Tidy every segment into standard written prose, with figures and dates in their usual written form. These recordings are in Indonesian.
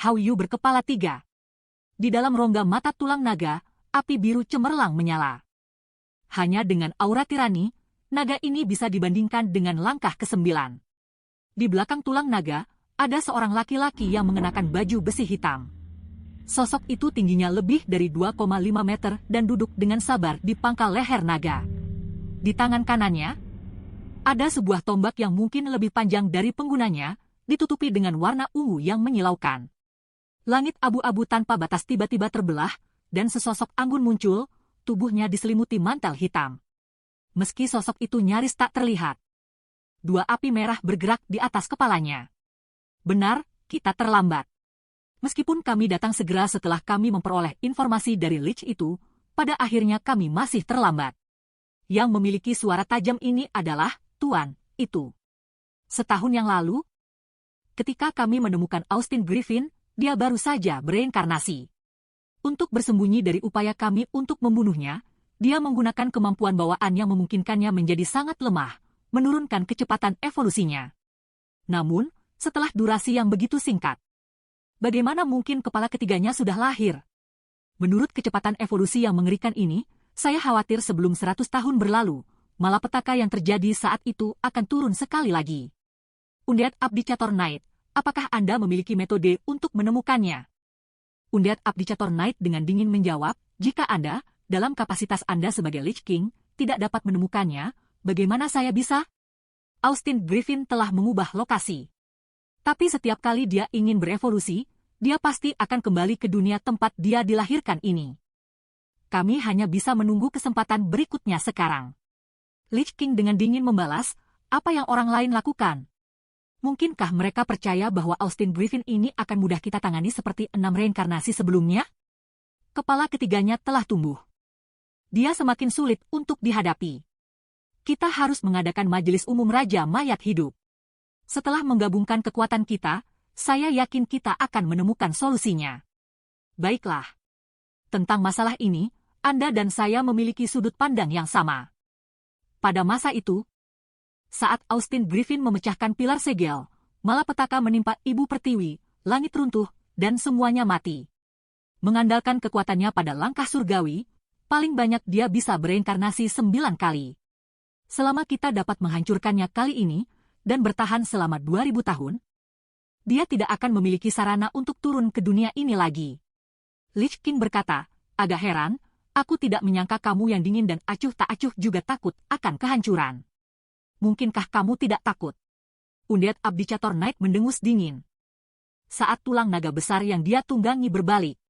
Hao Yu berkepala 3. Di dalam rongga mata tulang naga, api biru cemerlang menyala. Hanya dengan aura tirani, naga ini bisa dibandingkan dengan langkah ke-9. Di belakang tulang naga, ada seorang laki-laki yang mengenakan baju besi hitam. Sosok itu tingginya lebih dari 2,5 meter dan duduk dengan sabar di pangkal leher naga. Di tangan kanannya, ada sebuah tombak yang mungkin lebih panjang dari penggunanya, ditutupi dengan warna ungu yang menyilaukan. Langit abu-abu tanpa batas tiba-tiba terbelah, dan sesosok anggun muncul, tubuhnya diselimuti mantel hitam. Meski sosok itu nyaris tak terlihat, 2 api merah bergerak di atas kepalanya. Benar, kita terlambat. Meskipun kami datang segera setelah kami memperoleh informasi dari Lich itu, pada akhirnya kami masih terlambat. Yang memiliki suara tajam ini adalah Tuan itu. Setahun yang lalu, ketika kami menemukan Austin Griffin, dia baru saja bereinkarnasi. Untuk bersembunyi dari upaya kami untuk membunuhnya, dia menggunakan kemampuan bawaan yang memungkinkannya menjadi sangat lemah, menurunkan kecepatan evolusinya. Namun, setelah durasi yang begitu singkat, bagaimana mungkin kepala ketiganya sudah lahir? Menurut kecepatan evolusi yang mengerikan ini, saya khawatir sebelum 100 tahun berlalu, malapetaka yang terjadi saat itu akan turun sekali lagi. Undead Abdicator Knight, apakah Anda memiliki metode untuk menemukannya? Undead Abdicator Knight dengan dingin menjawab, jika Anda, dalam kapasitas Anda sebagai Lich King, tidak dapat menemukannya, bagaimana saya bisa? Austin Griffin telah mengubah lokasi. Tapi setiap kali dia ingin berevolusi, dia pasti akan kembali ke dunia tempat dia dilahirkan ini. Kami hanya bisa menunggu kesempatan berikutnya sekarang. Lich King dengan dingin membalas, apa yang orang lain lakukan? Mungkinkah mereka percaya bahwa Austin Griffin ini akan mudah kita tangani seperti 6 reinkarnasi sebelumnya? Kepala ketiganya telah tumbuh. Dia semakin sulit untuk dihadapi. Kita harus mengadakan majelis umum Raja Mayat Hidup. Setelah menggabungkan kekuatan kita, saya yakin kita akan menemukan solusinya. Baiklah. Tentang masalah ini, Anda dan saya memiliki sudut pandang yang sama. Pada masa itu, saat Austin Griffin memecahkan pilar segel, malapetaka menimpa Ibu Pertiwi, langit runtuh, dan semuanya mati. Mengandalkan kekuatannya pada langkah surgawi, paling banyak dia bisa bereinkarnasi 9 kali. Selama kita dapat menghancurkannya kali ini, dan bertahan selama 2000 tahun, dia tidak akan memiliki sarana untuk turun ke dunia ini lagi. Lich King berkata, agak heran, aku tidak menyangka kamu yang dingin dan acuh tak acuh juga takut akan kehancuran. Mungkinkah kamu tidak takut? Undead Abdicator Knight mendengus dingin. Saat tulang naga besar yang dia tunggangi berbalik.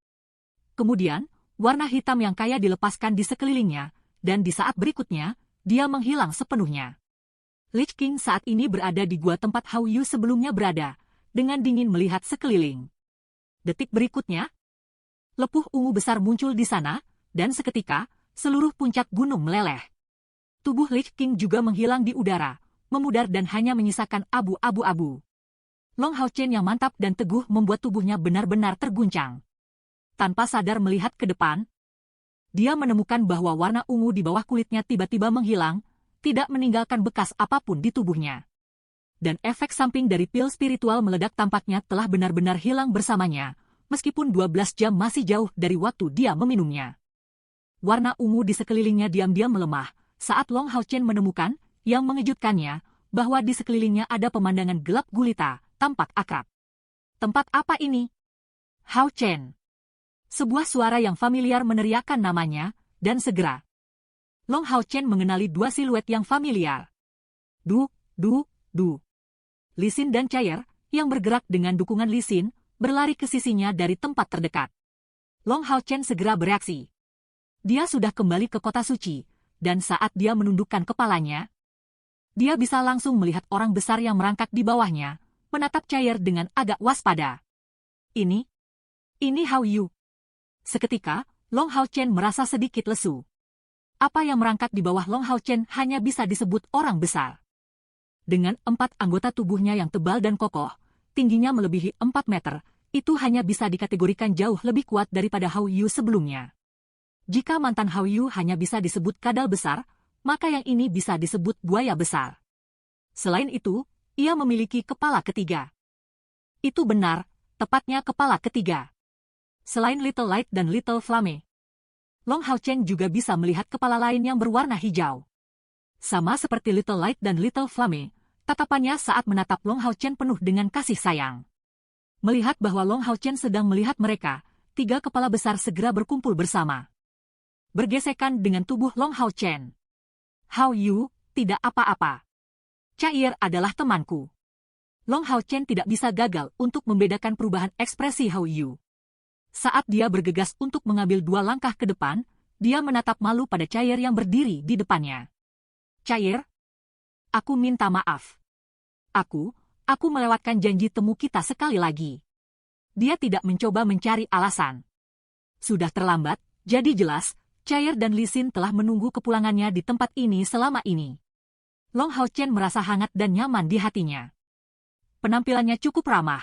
Kemudian, warna hitam yang kaya dilepaskan di sekelilingnya, dan di saat berikutnya, dia menghilang sepenuhnya. Lich King saat ini berada di gua tempat Hao Yu sebelumnya berada, dengan dingin melihat sekeliling. Detik berikutnya, lepuh ungu besar muncul di sana, dan seketika, seluruh puncak gunung meleleh. Tubuh Lich King juga menghilang di udara, memudar dan hanya menyisakan abu-abu. Long Hao Chen yang mantap dan teguh membuat tubuhnya benar-benar terguncang. Tanpa sadar melihat ke depan, dia menemukan bahwa warna ungu di bawah kulitnya tiba-tiba menghilang, tidak meninggalkan bekas apapun di tubuhnya. Dan efek samping dari pil spiritual meledak tampaknya telah benar-benar hilang bersamanya, meskipun 12 jam masih jauh dari waktu dia meminumnya. Warna ungu di sekelilingnya diam-diam melemah, saat Long Hao Chen menemukan, yang mengejutkannya, bahwa di sekelilingnya ada pemandangan gelap gulita, tampak akrab. Tempat apa ini? Hao Chen. Sebuah suara yang familiar meneriakkan namanya, dan segera. Long Hao Chen mengenali 2 siluet yang familiar. Du. Li Xin dan Chair, yang bergerak dengan dukungan Li Xin, berlari ke sisinya dari tempat terdekat. Long Hao Chen segera bereaksi. Dia sudah kembali ke kota suci, dan saat dia menundukkan kepalanya, dia bisa langsung melihat orang besar yang merangkak di bawahnya, menatap Chair dengan agak waspada. Ini Hao Yu. Seketika, Long Hao Chen merasa sedikit lesu. Apa yang merangkak di bawah Long Hao Chen hanya bisa disebut orang besar. Dengan 4 anggota tubuhnya yang tebal dan kokoh, tingginya melebihi 4 meter, itu hanya bisa dikategorikan jauh lebih kuat daripada Hao Yu sebelumnya. Jika mantan Hao Yu hanya bisa disebut kadal besar, maka yang ini bisa disebut buaya besar. Selain itu, ia memiliki kepala ketiga. Itu benar, tepatnya kepala ketiga. Selain Little Light dan Little Flame, Long Hao Chen juga bisa melihat kepala lain yang berwarna hijau. Sama seperti Little Light dan Little Flame, tatapannya saat menatap Long Hao Chen penuh dengan kasih sayang. Melihat bahwa Long Hao Chen sedang melihat mereka, 3 kepala besar segera berkumpul bersama. Bergesekan dengan tubuh Long Hao Chen. Hao Yu, tidak apa-apa. Cair adalah temanku. Long Hao Chen tidak bisa gagal untuk membedakan perubahan ekspresi Hao Yu. Saat dia bergegas untuk mengambil 2 langkah ke depan, dia menatap malu pada Cair yang berdiri di depannya. Cair, aku minta maaf. Aku melewatkan janji temu kita sekali lagi. Dia tidak mencoba mencari alasan. Sudah terlambat, jadi jelas, Cair dan Li Xin telah menunggu kepulangannya di tempat ini selama ini. Long Hao Chen merasa hangat dan nyaman di hatinya. Penampilannya cukup ramah.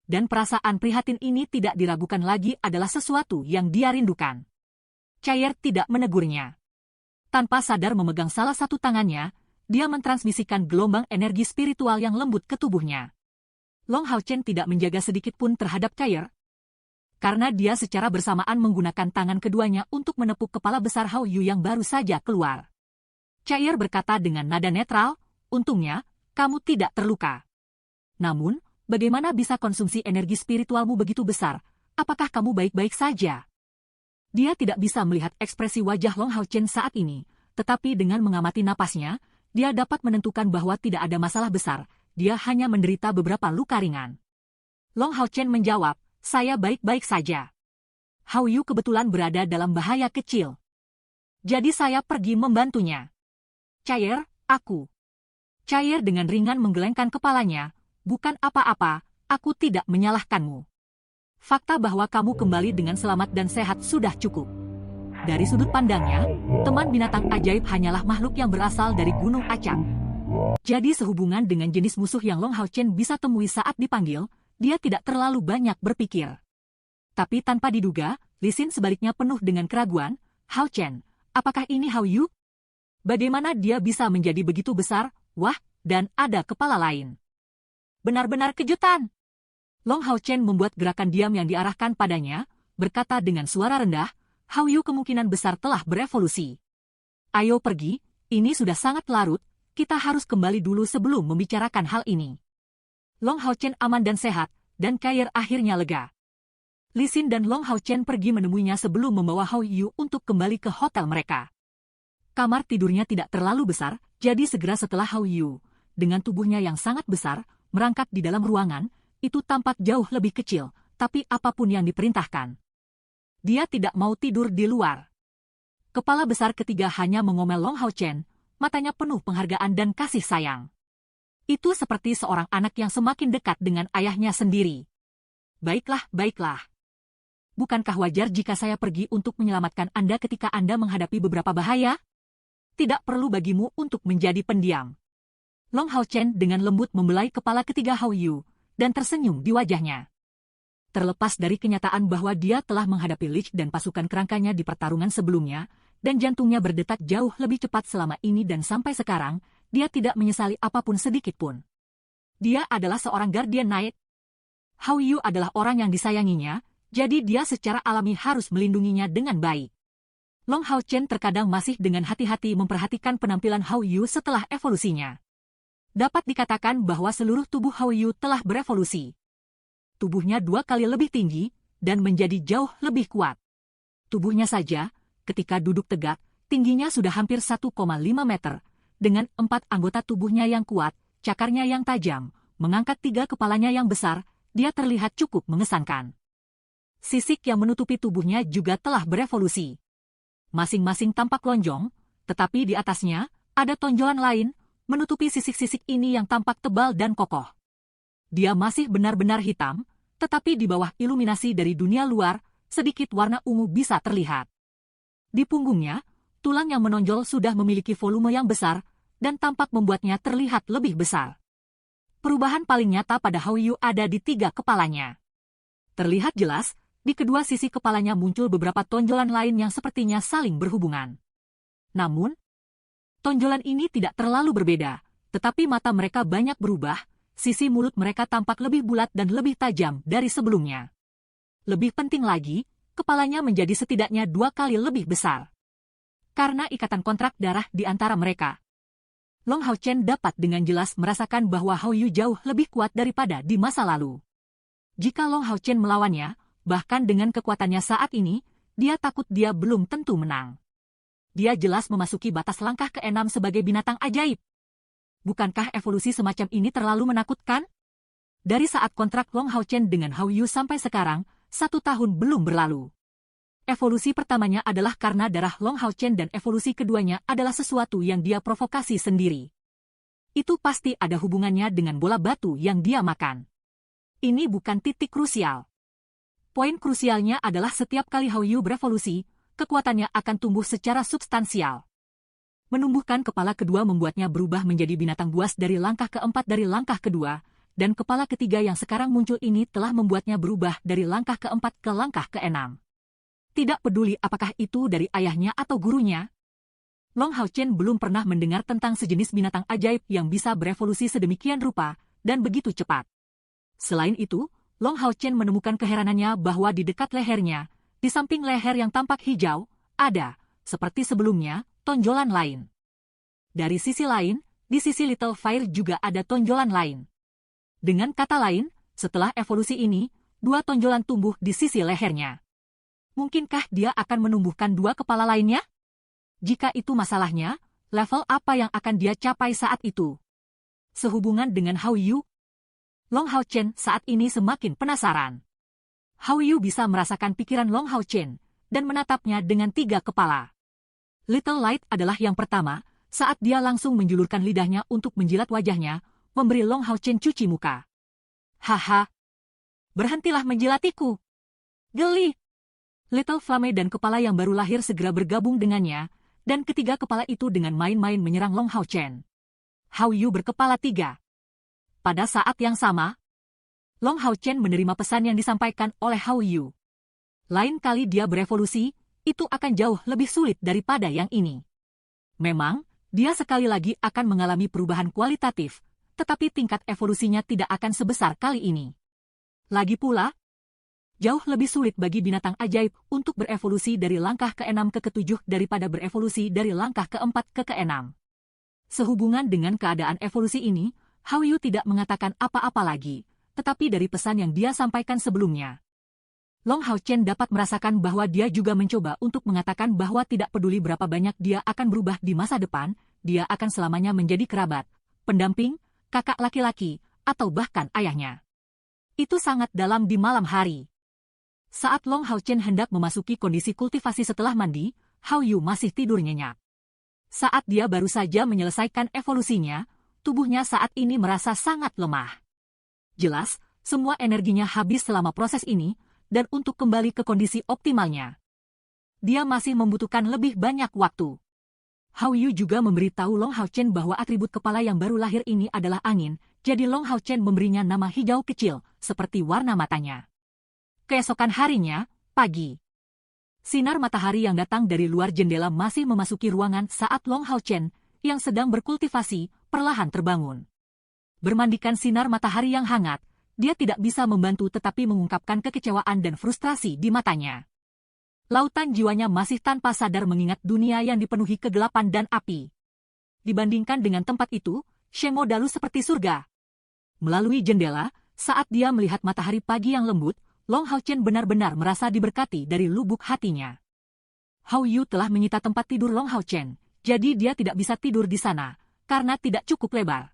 Dan perasaan prihatin ini tidak diragukan lagi adalah sesuatu yang dia rindukan. Cair tidak menegurnya. Tanpa sadar memegang salah satu tangannya, dia mentransmisikan gelombang energi spiritual yang lembut ke tubuhnya. Long Hao Chen tidak menjaga sedikit pun terhadap Cair, karena dia secara bersamaan menggunakan tangan keduanya untuk menepuk kepala besar Hao Yu yang baru saja keluar. Cair berkata dengan nada netral, untungnya, kamu tidak terluka. Namun, bagaimana bisa konsumsi energi spiritualmu begitu besar? Apakah kamu baik-baik saja? Dia tidak bisa melihat ekspresi wajah Long Hao Chen saat ini, tetapi dengan mengamati napasnya, dia dapat menentukan bahwa tidak ada masalah besar, dia hanya menderita beberapa luka ringan. Long Hao Chen menjawab, saya baik-baik saja. Hao Yu kebetulan berada dalam bahaya kecil. Jadi saya pergi membantunya. Cair, aku. Cair dengan ringan menggelengkan kepalanya, bukan apa-apa, aku tidak menyalahkanmu. Fakta bahwa kamu kembali dengan selamat dan sehat sudah cukup. Dari sudut pandangnya, teman binatang ajaib hanyalah makhluk yang berasal dari Gunung Acak. Jadi sehubungan dengan jenis musuh yang Long Hao Chen bisa temui saat dipanggil, dia tidak terlalu banyak berpikir. Tapi tanpa diduga, Li Xin sebaliknya penuh dengan keraguan, Hao Chen, apakah ini Hao Yu? Bagaimana dia bisa menjadi begitu besar, wah, dan ada kepala lain? Benar-benar kejutan. Long Hao Chen membuat gerakan diam yang diarahkan padanya, berkata dengan suara rendah, Hao Yu kemungkinan besar telah berevolusi. Ayo pergi, ini sudah sangat larut, kita harus kembali dulu sebelum membicarakan hal ini. Long Hao Chen aman dan sehat, dan Cair akhirnya lega. Li Xin dan Long Hao Chen pergi menemuinya sebelum membawa Hao Yu untuk kembali ke hotel mereka. Kamar tidurnya tidak terlalu besar, jadi segera setelah Hao Yu, dengan tubuhnya yang sangat besar, merangkak di dalam ruangan, itu tampak jauh lebih kecil, tapi apapun yang diperintahkan. Dia tidak mau tidur di luar. Kepala besar ketiga hanya mengomel Long Hao Chen, matanya penuh penghargaan dan kasih sayang. Itu seperti seorang anak yang semakin dekat dengan ayahnya sendiri. Baiklah, baiklah. Bukankah wajar jika saya pergi untuk menyelamatkan Anda ketika Anda menghadapi beberapa bahaya? Tidak perlu bagimu untuk menjadi pendiam. Long Hao Chen dengan lembut membelai kepala ketiga Hao Yu, dan tersenyum di wajahnya. Terlepas dari kenyataan bahwa dia telah menghadapi Lich dan pasukan kerangkanya di pertarungan sebelumnya, dan jantungnya berdetak jauh lebih cepat selama ini dan sampai sekarang, dia tidak menyesali apapun sedikit pun. Dia adalah seorang Guardian Knight. Hao Yu adalah orang yang disayanginya, jadi dia secara alami harus melindunginya dengan baik. Long Hao Chen terkadang masih dengan hati-hati memperhatikan penampilan Hao Yu setelah evolusinya. Dapat dikatakan bahwa seluruh tubuh Hao Yu telah berevolusi. Tubuhnya 2 kali lebih tinggi, dan menjadi jauh lebih kuat. Tubuhnya saja, ketika duduk tegak, tingginya sudah hampir 1,5 meter, dengan 4 anggota tubuhnya yang kuat, cakarnya yang tajam, mengangkat 3 kepalanya yang besar, dia terlihat cukup mengesankan. Sisik yang menutupi tubuhnya juga telah berevolusi. Masing-masing tampak lonjong, tetapi di atasnya, ada tonjolan lain, menutupi sisik-sisik ini yang tampak tebal dan kokoh. Dia masih benar-benar hitam, tetapi di bawah iluminasi dari dunia luar, sedikit warna ungu bisa terlihat. Di punggungnya, tulang yang menonjol sudah memiliki volume yang besar, dan tampak membuatnya terlihat lebih besar. Perubahan paling nyata pada Hao Yu ada di 3 kepalanya. Terlihat jelas, di kedua sisi kepalanya muncul beberapa tonjolan lain yang sepertinya saling berhubungan. Namun, tonjolan ini tidak terlalu berbeda, tetapi mata mereka banyak berubah, Sisi mulut mereka tampak lebih bulat dan lebih tajam dari sebelumnya. Lebih penting lagi, kepalanya menjadi setidaknya 2 kali lebih besar. Karena ikatan kontrak darah di antara mereka, Long Hao Chen dapat dengan jelas merasakan bahwa Hao Yu jauh lebih kuat daripada di masa lalu. Jika Long Hao Chen melawannya, bahkan dengan kekuatannya saat ini, dia takut dia belum tentu menang. Dia jelas memasuki batas langkah ke-6 sebagai binatang ajaib. Bukankah evolusi semacam ini terlalu menakutkan? Dari saat kontrak Long Hao Chen dengan Hao Yu sampai sekarang, 1 tahun belum berlalu. Evolusi pertamanya adalah karena darah Long Hao Chen dan evolusi keduanya adalah sesuatu yang dia provokasi sendiri. Itu pasti ada hubungannya dengan bola batu yang dia makan. Ini bukan titik krusial. Poin krusialnya adalah setiap kali Hao Yu berevolusi, kekuatannya akan tumbuh secara substansial. Menumbuhkan kepala kedua membuatnya berubah menjadi binatang buas dari langkah keempat dari langkah kedua, dan kepala ketiga yang sekarang muncul ini telah membuatnya berubah dari langkah keempat ke langkah ke-6. Tidak peduli apakah itu dari ayahnya atau gurunya, Long Hao Chen belum pernah mendengar tentang sejenis binatang ajaib yang bisa berevolusi sedemikian rupa dan begitu cepat. Selain itu, Long Hao Chen menemukan keheranannya bahwa di dekat lehernya, di samping leher yang tampak hijau, ada, seperti sebelumnya, tonjolan lain. Dari sisi lain, di sisi Little Fire juga ada tonjolan lain. Dengan kata lain, setelah evolusi ini, 2 tonjolan tumbuh di sisi lehernya. Mungkinkah dia akan menumbuhkan 2 kepala lainnya? Jika itu masalahnya, level apa yang akan dia capai saat itu? Sehubungan dengan Hao Yu? Long Hao Chen saat ini semakin penasaran. Hao Yu bisa merasakan pikiran Long Hao Chen dan menatapnya dengan 3 kepala. Little Light adalah yang pertama, saat dia langsung menjulurkan lidahnya untuk menjilat wajahnya, memberi Long Hao Chen cuci muka. Haha. Berhentilah menjilatiku. Geli. Little Flame dan kepala yang baru lahir segera bergabung dengannya, dan ketiga kepala itu dengan main-main menyerang Long Hao Chen. Hao Yu berkepala 3. Pada saat yang sama, Long Hao Chen menerima pesan yang disampaikan oleh Hao Yu. Lain kali dia berevolusi, itu akan jauh lebih sulit daripada yang ini. Memang, dia sekali lagi akan mengalami perubahan kualitatif, tetapi tingkat evolusinya tidak akan sebesar kali ini. Lagi pula, jauh lebih sulit bagi binatang ajaib untuk berevolusi dari langkah ke-6 ke ke-7 daripada berevolusi dari langkah ke-4 ke ke-6. Sehubungan dengan keadaan evolusi ini, Hao Yu tidak mengatakan apa-apa lagi, tetapi dari pesan yang dia sampaikan sebelumnya, Long Hao Chen dapat merasakan bahwa dia juga mencoba untuk mengatakan bahwa tidak peduli berapa banyak dia akan berubah di masa depan, dia akan selamanya menjadi kerabat, pendamping, kakak laki-laki, atau bahkan ayahnya. Itu sangat dalam di malam hari. Saat Long Hao Chen hendak memasuki kondisi kultivasi setelah mandi, Hao Yu masih tidur nyenyak. Saat dia baru saja menyelesaikan evolusinya, tubuhnya saat ini merasa sangat lemah. Jelas, semua energinya habis selama proses ini, dan untuk kembali ke kondisi optimalnya, dia masih membutuhkan lebih banyak waktu. Hao Yu juga memberitahu Long Hao Chen bahwa atribut kepala yang baru lahir ini adalah angin, jadi Long Hao Chen memberinya nama hijau kecil, seperti warna matanya. Keesokan harinya, pagi. Sinar matahari yang datang dari luar jendela masih memasuki ruangan saat Long Hao Chen, yang sedang berkultivasi, perlahan terbangun. Bermandikan sinar matahari yang hangat, dia tidak bisa membantu tetapi mengungkapkan kekecewaan dan frustrasi di matanya. Lautan jiwanya masih tanpa sadar mengingat dunia yang dipenuhi kegelapan dan api. Dibandingkan dengan tempat itu, Shemo Dalu seperti surga. Melalui jendela, saat dia melihat matahari pagi yang lembut, Long Hao Chen benar-benar merasa diberkati dari lubuk hatinya. Hao Yu telah menyita tempat tidur Long Hao Chen, jadi dia tidak bisa tidur di sana, karena tidak cukup lebar.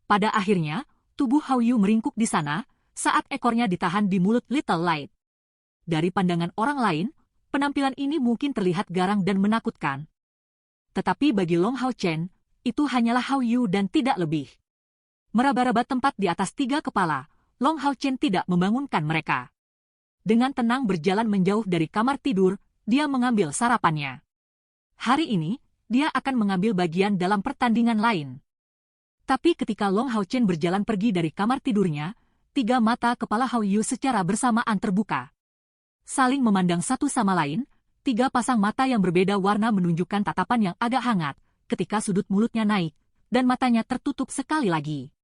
Pada akhirnya, tubuh Hao Yu meringkuk di sana, saat ekornya ditahan di mulut Little Light. Dari pandangan orang lain, penampilan ini mungkin terlihat garang dan menakutkan. Tetapi bagi Long Hao Chen, itu hanyalah Hao Yu dan tidak lebih. Meraba-raba tempat di atas 3 kepala, Long Hao Chen tidak membangunkan mereka. Dengan tenang berjalan menjauh dari kamar tidur, dia mengambil sarapannya. Hari ini, dia akan mengambil bagian dalam pertandingan lain. Tapi ketika Long Hao Chen berjalan pergi dari kamar tidurnya, 3 mata kepala Hao Yu secara bersamaan terbuka. Saling memandang satu sama lain, 3 pasang mata yang berbeda warna menunjukkan tatapan yang agak hangat, ketika sudut mulutnya naik, dan matanya tertutup sekali lagi.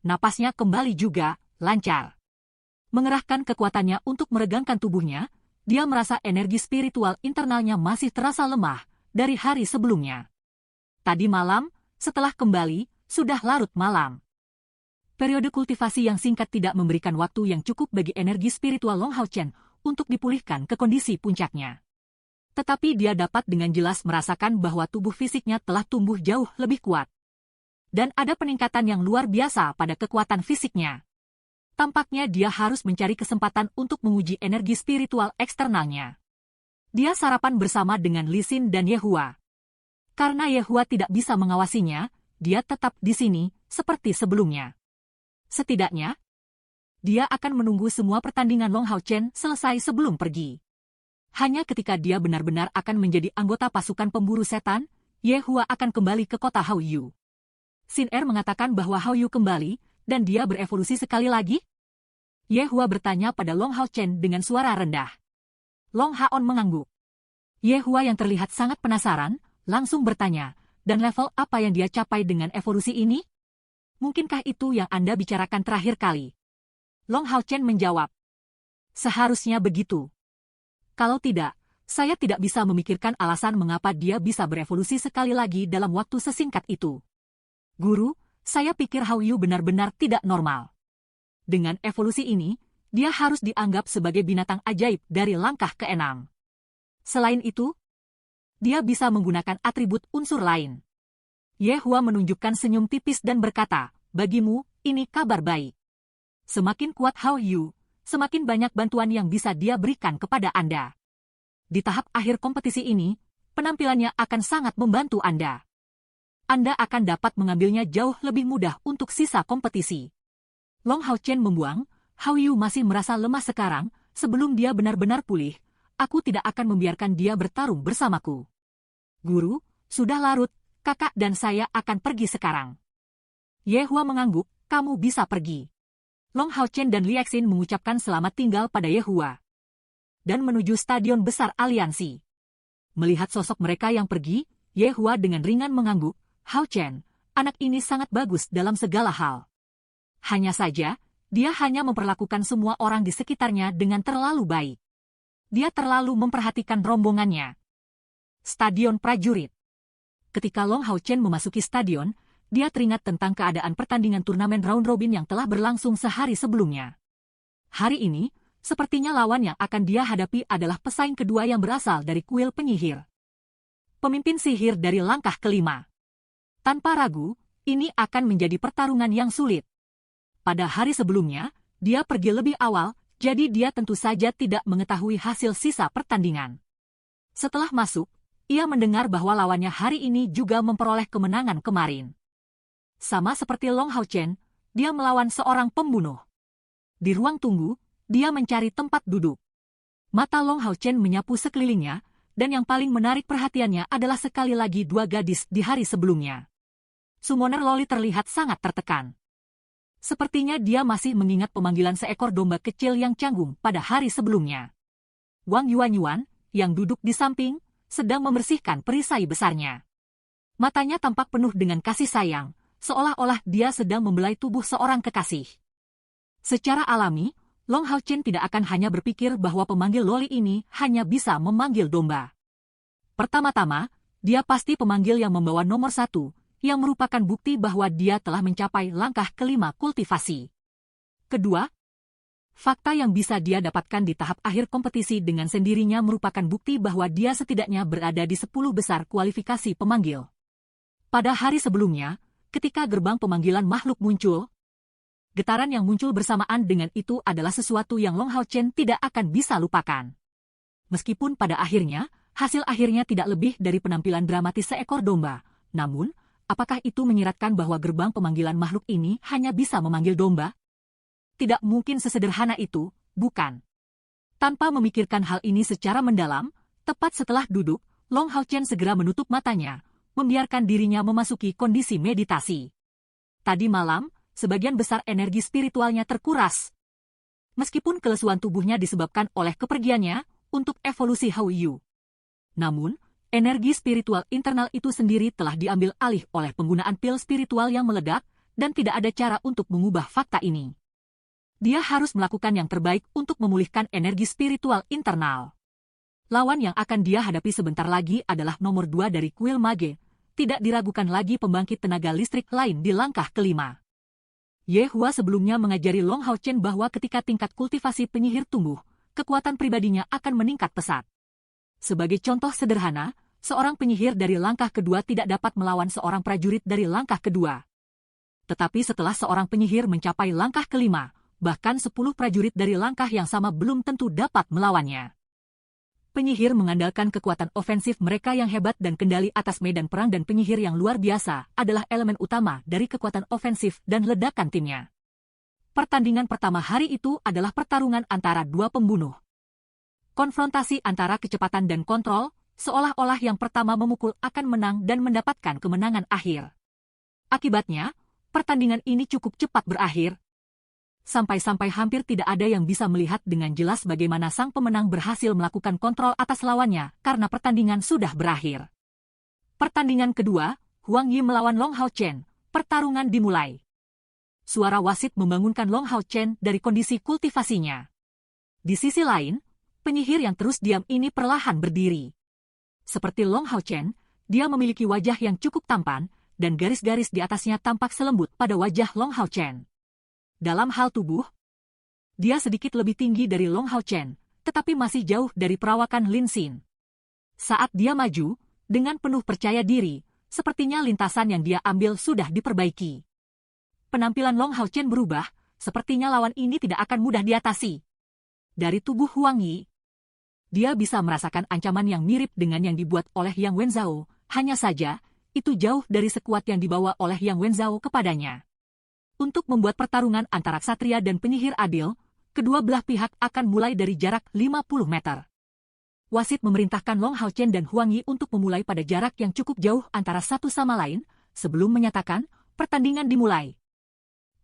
Napasnya kembali juga lancar. Mengerahkan kekuatannya untuk meregangkan tubuhnya, dia merasa energi spiritual internalnya masih terasa lemah dari hari sebelumnya. Tadi malam, setelah kembali, sudah larut malam. Periode kultivasi yang singkat tidak memberikan waktu yang cukup bagi energi spiritual Long Hao Chen untuk dipulihkan ke kondisi puncaknya. Tetapi dia dapat dengan jelas merasakan bahwa tubuh fisiknya telah tumbuh jauh lebih kuat. Dan ada peningkatan yang luar biasa pada kekuatan fisiknya. Tampaknya dia harus mencari kesempatan untuk menguji energi spiritual eksternalnya. Dia sarapan bersama dengan Li Xin dan Yehua. Karena Yehua tidak bisa mengawasinya, dia tetap di sini seperti sebelumnya. Setidaknya, dia akan menunggu semua pertandingan Long Hao Chen selesai sebelum pergi. Hanya ketika dia benar-benar akan menjadi anggota pasukan pemburu setan, Yehua akan kembali ke kota Hao Yu. Xin Er mengatakan bahwa Hao Yu kembali, dan dia berevolusi sekali lagi? Yehua bertanya pada Long Hao Chen dengan suara rendah. Long Haon mengangguk. Yehua yang terlihat sangat penasaran, langsung bertanya, dan level apa yang dia capai dengan evolusi ini? Mungkinkah itu yang Anda bicarakan terakhir kali? Long Hao Chen menjawab. Seharusnya begitu. Kalau tidak, saya tidak bisa memikirkan alasan mengapa dia bisa berevolusi sekali lagi dalam waktu sesingkat itu. Guru, saya pikir Hao Yu benar-benar tidak normal. Dengan evolusi ini, dia harus dianggap sebagai binatang ajaib dari langkah ke-6. Selain itu, dia bisa menggunakan atribut unsur lain. Yehua menunjukkan senyum tipis dan berkata, bagimu, ini kabar baik. Semakin kuat Hao Yu, semakin banyak bantuan yang bisa dia berikan kepada Anda. Di tahap akhir kompetisi ini, penampilannya akan sangat membantu Anda. Anda akan dapat mengambilnya jauh lebih mudah untuk sisa kompetisi. Long Hao Chen membuang, Hao Yu masih merasa lemah sekarang, sebelum dia benar-benar pulih, aku tidak akan membiarkan dia bertarung bersamaku. Guru, sudah larut, kakak dan saya akan pergi sekarang. Yehua mengangguk, kamu bisa pergi. Long Hao Chen dan Li Xin mengucapkan selamat tinggal pada Yehua. Dan menuju stadion besar aliansi. Melihat sosok mereka yang pergi, Yehua dengan ringan mengangguk, Hao Chen, anak ini sangat bagus dalam segala hal. Hanya saja, dia hanya memperlakukan semua orang di sekitarnya dengan terlalu baik. Dia terlalu memperhatikan rombongannya. Stadion prajurit. Ketika Long Hao Chen memasuki stadion, dia teringat tentang keadaan pertandingan turnamen round robin yang telah berlangsung sehari sebelumnya. Hari ini, sepertinya lawan yang akan dia hadapi adalah pesaing kedua yang berasal dari kuil penyihir. Pemimpin sihir dari langkah kelima. Tanpa ragu, ini akan menjadi pertarungan yang sulit. Pada hari sebelumnya, dia pergi lebih awal, jadi dia tentu saja tidak mengetahui hasil sisa pertandingan. Setelah masuk, ia mendengar bahwa lawannya hari ini juga memperoleh kemenangan kemarin. Sama seperti Long Hao Chen, dia melawan seorang pembunuh. Di ruang tunggu, dia mencari tempat duduk. Mata Long Hao Chen menyapu sekelilingnya, dan yang paling menarik perhatiannya adalah sekali lagi dua gadis di hari sebelumnya. Summoner Loli terlihat sangat tertekan. Sepertinya dia masih mengingat pemanggilan seekor domba kecil yang canggung pada hari sebelumnya. Wang Yuanyuan, yang duduk di samping, sedang membersihkan perisai besarnya. Matanya tampak penuh dengan kasih sayang, seolah-olah dia sedang membelai tubuh seorang kekasih. Secara alami, Long Hao Chen tidak akan hanya berpikir bahwa pemanggil Loli ini hanya bisa memanggil domba. Pertama-tama, dia pasti pemanggil yang membawa nomor 1, yang merupakan bukti bahwa dia telah mencapai langkah kelima kultivasi. Kedua, fakta yang bisa dia dapatkan di tahap akhir kompetisi dengan sendirinya merupakan bukti bahwa dia setidaknya berada di 10 besar kualifikasi pemanggil. Pada hari sebelumnya, ketika gerbang pemanggilan makhluk muncul, getaran yang muncul bersamaan dengan itu adalah sesuatu yang Long Hao Chen tidak akan bisa lupakan. Meskipun pada akhirnya, hasil akhirnya tidak lebih dari penampilan dramatis seekor domba, namun, apakah itu menyiratkan bahwa gerbang pemanggilan makhluk ini hanya bisa memanggil domba? Tidak mungkin sesederhana itu, bukan? Tanpa memikirkan hal ini secara mendalam, tepat setelah duduk, Long Hao Chen segera menutup matanya, membiarkan dirinya memasuki kondisi meditasi. Tadi malam, sebagian besar energi spiritualnya terkuras. Meskipun kelesuan tubuhnya disebabkan oleh kepergiannya untuk evolusi Hao Yu. Namun, energi spiritual internal itu sendiri telah diambil alih oleh penggunaan pil spiritual yang meledak, dan tidak ada cara untuk mengubah fakta ini. Dia harus melakukan yang terbaik untuk memulihkan energi spiritual internal. Lawan yang akan dia hadapi sebentar lagi adalah nomor 2 dari kuil mage. Tidak diragukan lagi pembangkit tenaga listrik lain di langkah kelima. Ye Hua sebelumnya mengajari Long Hao Chen bahwa ketika tingkat kultivasi penyihir tumbuh, kekuatan pribadinya akan meningkat pesat. Sebagai contoh sederhana, seorang penyihir dari langkah kedua tidak dapat melawan seorang prajurit dari langkah kedua. Tetapi setelah seorang penyihir mencapai langkah kelima, bahkan 10 prajurit dari langkah yang sama belum tentu dapat melawannya. Penyihir mengandalkan kekuatan ofensif mereka yang hebat dan kendali atas medan perang, dan penyihir yang luar biasa adalah elemen utama dari kekuatan ofensif dan ledakan timnya. Pertandingan pertama hari itu adalah pertarungan antara dua pembunuh. Konfrontasi antara kecepatan dan kontrol, seolah-olah yang pertama memukul akan menang dan mendapatkan kemenangan akhir. Akibatnya, pertandingan ini cukup cepat berakhir. Sampai-sampai hampir tidak ada yang bisa melihat dengan jelas bagaimana sang pemenang berhasil melakukan kontrol atas lawannya karena pertandingan sudah berakhir. Pertandingan kedua, Huang Yi melawan Long Hao Chen. Pertarungan dimulai. Suara wasit membangunkan Long Hao Chen dari kondisi kultivasinya. Di sisi lain, penyihir yang terus diam ini perlahan berdiri. Seperti Long Hao Chen, dia memiliki wajah yang cukup tampan, dan garis-garis di atasnya tampak selembut pada wajah Long Hao Chen. Dalam hal tubuh, dia sedikit lebih tinggi dari Long Hao Chen, tetapi masih jauh dari perawakan Lin Xin. Saat dia maju, dengan penuh percaya diri, sepertinya lintasan yang dia ambil sudah diperbaiki. Penampilan Long Hao Chen berubah, sepertinya lawan ini tidak akan mudah diatasi. Dari tubuh Huang Yi, dia bisa merasakan ancaman yang mirip dengan yang dibuat oleh Yang Wenzhao, hanya saja, itu jauh dari sekuat yang dibawa oleh Yang Wenzhao kepadanya. Untuk membuat pertarungan antara ksatria dan penyihir adil, kedua belah pihak akan mulai dari jarak 50 meter. Wasit memerintahkan Long Hao Chen dan Huang Yi untuk memulai pada jarak yang cukup jauh antara satu sama lain, sebelum menyatakan pertandingan dimulai.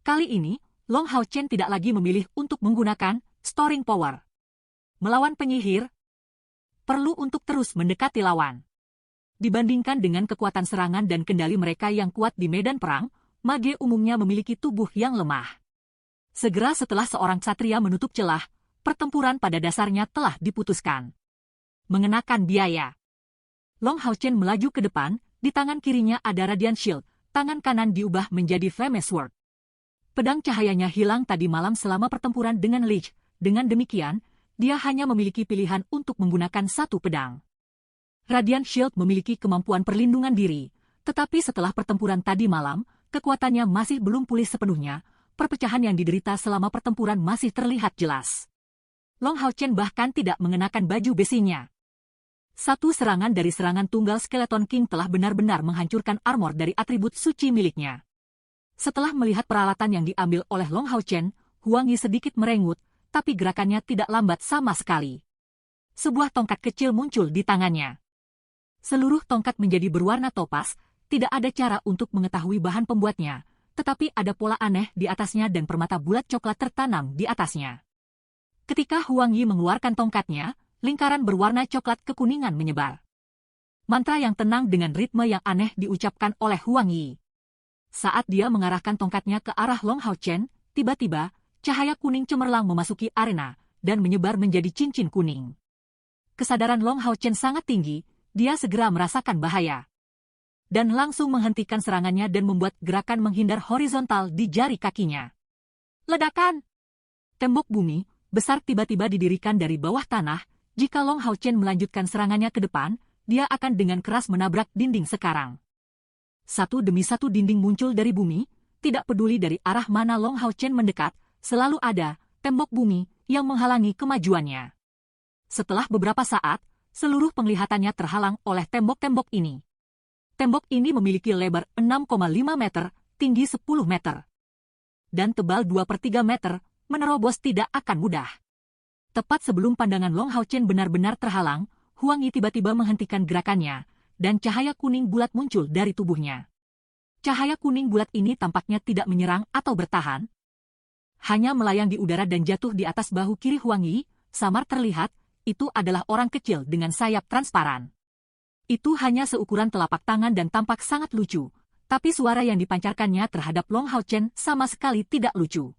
Kali ini, Long Hao Chen tidak lagi memilih untuk menggunakan storing power. Melawan penyihir, perlu untuk terus mendekati lawan. Dibandingkan dengan kekuatan serangan dan kendali mereka yang kuat di medan perang, mage umumnya memiliki tubuh yang lemah. Segera setelah seorang ksatria menutup celah, pertempuran pada dasarnya telah diputuskan. Mengenakan biaya. Long Hao Chen melaju ke depan, di tangan kirinya ada Radiant Shield, tangan kanan diubah menjadi Flame Sword. Pedang cahayanya hilang tadi malam selama pertempuran dengan Lich, dengan demikian, dia hanya memiliki pilihan untuk menggunakan satu pedang. Radiant Shield memiliki kemampuan perlindungan diri, tetapi setelah pertempuran tadi malam, kekuatannya masih belum pulih sepenuhnya, perpecahan yang diderita selama pertempuran masih terlihat jelas. Long Hao Chen bahkan tidak mengenakan baju besinya. Satu serangan dari serangan tunggal Skeleton King telah benar-benar menghancurkan armor dari atribut suci miliknya. Setelah melihat peralatan yang diambil oleh Long Hao Chen, Huang Yi sedikit merengut, tapi gerakannya tidak lambat sama sekali. Sebuah tongkat kecil muncul di tangannya. Seluruh tongkat menjadi berwarna topas. Tidak ada cara untuk mengetahui bahan pembuatnya, tetapi ada pola aneh di atasnya dan permata bulat coklat tertanam di atasnya. Ketika Huang Yi mengeluarkan tongkatnya, lingkaran berwarna coklat kekuningan menyebar. Mantra yang tenang dengan ritme yang aneh diucapkan oleh Huang Yi. Saat dia mengarahkan tongkatnya ke arah Long Hao Chen, tiba-tiba, cahaya kuning cemerlang memasuki arena, dan menyebar menjadi cincin kuning. Kesadaran Long Hao Chen sangat tinggi, dia segera merasakan bahaya. Dan langsung menghentikan serangannya dan membuat gerakan menghindar horizontal di jari kakinya. Ledakan! Tembok bumi besar tiba-tiba didirikan dari bawah tanah. Jika Long Hao Chen melanjutkan serangannya ke depan, dia akan dengan keras menabrak dinding sekarang. Satu demi satu dinding muncul dari bumi, tidak peduli dari arah mana Long Hao Chen mendekat, selalu ada tembok bumi yang menghalangi kemajuannya. Setelah beberapa saat, seluruh penglihatannya terhalang oleh tembok-tembok ini. Tembok ini memiliki lebar 6,5 meter, tinggi 10 meter. Dan tebal 2/3 meter, menerobos tidak akan mudah. Tepat sebelum pandangan Long Hao Chen benar-benar terhalang, Huang Yi tiba-tiba menghentikan gerakannya, dan cahaya kuning bulat muncul dari tubuhnya. Cahaya kuning bulat ini tampaknya tidak menyerang atau bertahan. Hanya melayang di udara dan jatuh di atas bahu kiri Huang Yi, samar terlihat, itu adalah orang kecil dengan sayap transparan. Itu hanya seukuran telapak tangan dan tampak sangat lucu, Tapi suara yang dipancarkannya terhadap Long Hao Chen sama sekali tidak lucu.